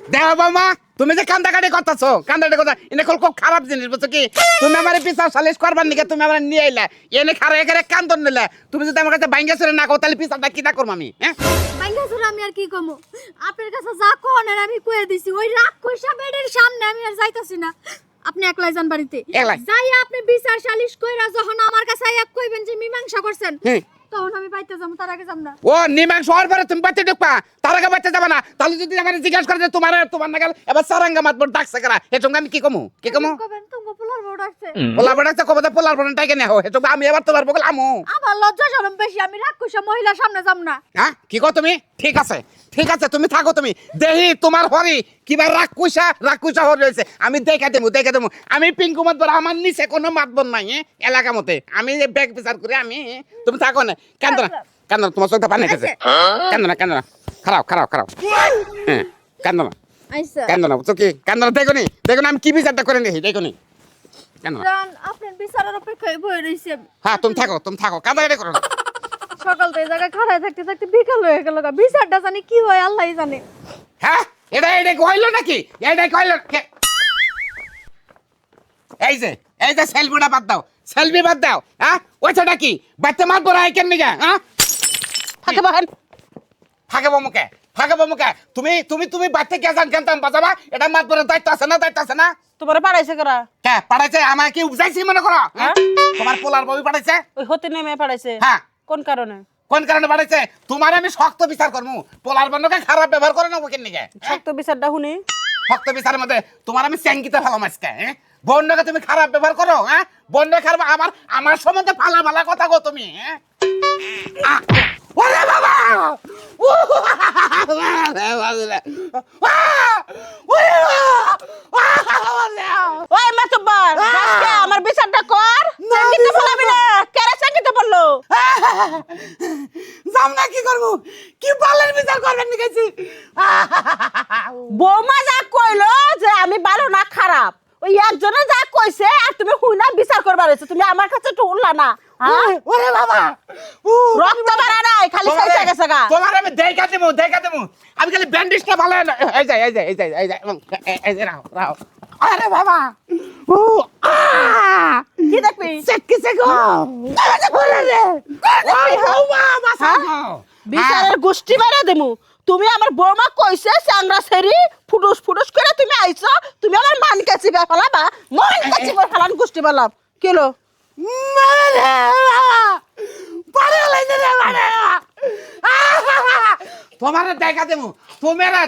দেহ বাবা তুমি যে কান্দাকাটি করতেছো কান্দাকাটি কথা এনে খুব খারাপ জিনিস বুঝছো কি তুমি আমার বিচার সালিশ করবার নিকে তুমি আমার নিয়ে আইলা এনে খারে এখানে কান্দন নিলে তুমি যদি আমার কাছে বাইঙ্গা চলে না কো তাহলে বিচারটা কি না করব আমি হ্যাঁ বাইঙ্গা সুরে আমি আর কি কমু আপনার কাছে যা কোন আর আমি কইয়া দিছি ওই রাগ কইসা বেডের সামনে আমি আর যাইতাছি না আপনি একলাই যান বাড়িতে একলাই? যাই আপনি বিচার সালিশ কইরা যখন আমার কাছে এক কইবেন যে মীমাংসা করছেন হ্যাঁ। তখন আমি বাইতে যাবো তার আগে যাব না ও নিমাং শহর পরে তুমি বাচ্চা ঢুকবা তার আগে বাচ্চা যাবে না তাহলে যদি আমার জিজ্ঞাসা করে যে তোমার না গেল এবার সারাঙ্গা মাতবো ডাকছে করা এটুকু আমি কি কমু কবেন তুমি পোলার বড় আছে পোলা বড়াচ্ছে কবে পোলার বড় টাইকে নেও এটুকু আমি এবার তোমার বগল আমু আমার লজ্জা শরম বেশি আমি রাগ কইসা মহিলার সামনে যাব না হ্যাঁ কি কো তুমি ঠিক আছে তুমি থাকো তুমি দেহি তোমার হরি কিবা রাগ কুইসা হর রয়েছে আমি দেখা দেবো আমি পিঙ্কু মাতবর আমার নিচে কোনো মাতবর নাই এলাকা মতে আমি যে ব্যাগ বিচার করে আমি তুমি থাকো না কান্দো না তোমার চোখটা পানি গেছে কান্দো না খারাপ হ্যাঁ কান্দো না আইসা কান্দো না বুঝছো কি কান্দো না দেখো না আমি কি বিচারটা করে নিই দেখো নি কান্দো না জান আপনার বিচারের অপেক্ষায় বই রইছি আমি হ্যাঁ তুমি থাকো কান্দাকাটি করো না সকাল থেকে জায়গায় খাড়ায় থাকতে বিকাল হয়ে গেল বিচারটা জানি কি হয় আল্লাহই জানে হ্যাঁ এটা কইলো নাকি এটা কইলো এই যে সেলফিটা বাদ দাও হ্যাঁ ওইটা কি বাচ্চা মাত বড় আই কেন নিগা হ্যাঁ থাকে মুখে তুমি বাচ্চা কে জানতাম বাজাবা এটা মাত বড় দায়িত্ব আছে না তোমারে পাড়াইছে করা কে পাঠাইছে আমার কি উপজাইছি মনে করো হ্যাঁ তোমার পোলার বই পাঠাইছে ওই হতে নেমে পাড়াইছে হ্যাঁ কোন কারণে কোন কারণে পাঠাইছে তোমার আমি শক্ত বিচার করমু পোলার বন্ধকে খারাপ ব্যবহার করে না ওকে নিগে শক্ত বিচারটা শুনি শক্ত বিচারের মধ্যে তোমার আমি চ্যাঙ্কিতে ফেলাম আজকে হ্যাঁ বন্যকে তুমি খারাপ ব্যবহার করো হ্যাঁ বন্য খারাপ আমার সম্বন্ধে ফালা কথা গো তুমি হ্যাঁ ওরে বাবা ওই মাতব্বর আজকে আমার বিচারটা কর চাঙ্গিতে ফলাবি না কেরা চাঙ্গিতে পড়লো যাম না কি করবো কি বালের বিচার করবেন নিকেছি বৌমা যা কইলো যে আমি ভালো না খারাপ ওই একজনে যা কইছে আর তুমি হুইনা বিচার করবার হইছে তুমি আমার কাছে একটু উঠলা না হ্যাঁ ওরে বাবা রক্ত বাড়া নাই খালি খাইছে গেছে গা তোমার আমি দেখা দেবো আমি খালি ব্যান্ডেজটা ভালো না এই যে রাও আরে বাবা ও কি দেখবি কিসে গো বলে রে ও বাবা সাগো বিচারের গোষ্ঠী মারা দেমু তুমি আমার বৌমা কইছে চাংরা সেরি ফুটুস করে তুমি আইছো তুমি আমার মান কাছি ফেলাবা মান কাছি ফেলান গোষ্ঠী বললাম কিলো মারে পারে লাইনে রে মারে তোমারে দেখা দেবো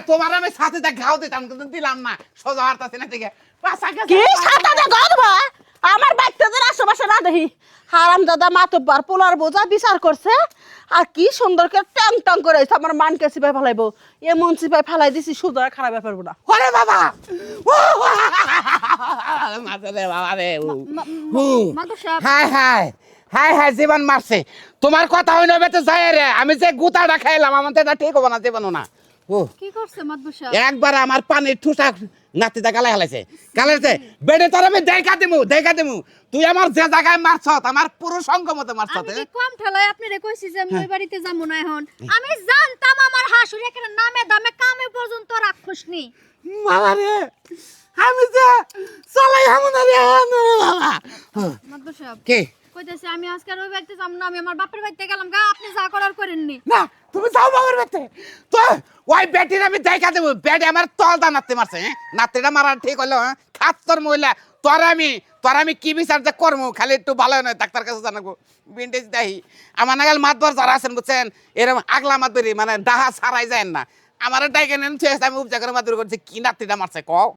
তোমার আমি সাথে দেখাও দিতাম কিন্তু দিলাম না সোজা হারতাছে না থেকে কি সাতাটা গদবা আমার বাচ্চাদের আশেপাশে না দেখি হারাম দাদা মাতব্বার পোলার বোঝা বিচার করছে আর কি সুন্দর করে টং করে আমার মান কাছি ফেলাইবো এমন চিপাই ফেলাই দিছি সুদা খারাপ ব্যাপার না ওরে বাবা মারে বাবা রে মাদু সাহেব হাই জীবন মারছে তোমার কথা হইনা বেতে যায় রে আমি যে গুতাটা খাইলাম আমার তো এটা ঠিক হবে না জীবন না ও কি করছে মাদু সাহেব একবার আমার পানির ঠুসা নাতিটা গালে হালাইছে বেডে তোর আমি দেখা দিমু তুই আমার যে জায়গায় মারছ আমার পুরো সঙ্গমতে মারছ আমি কি কম ঠেলায় আপনারে কইছি যে আমি ওই বাড়িতে যাবো না এখন আমি জানতাম আমার হাসুর এখানে নামে দামে কামে পর্যন্ত রাক্ষস নি বাবা রে আমি যে চলাই হামনা রে বাবা মাদু সাহেব কে কইতেছে আমি আজকে ওই বাড়িতে যাব না আমি আমার বাপের বাড়িতে গেলাম গা আপনি যা করার করেননি না তুমি যাও বাবার বেতে তো ওই বেটির আমি দেখা দেবো বেটি আমার তলটা নাতে মারছে হ্যাঁ নাতিটা মারা ঠিক হলো হ্যাঁ খাত্তর মহিলা তোর আমি কি বিচার যে করবো খালি একটু ভালো নয় ডাক্তার কাছে জানাবো বিন্ডেজ দেহি আমার নাগাল মাতবর যারা আছেন বুঝছেন এরকম আগলা মাতবরি মানে ডাহা ছাড়াই যায় না আমার ডাইকে নেন আমি উপজা করে মাতবরি করছি কি নাতিটা মারছে কও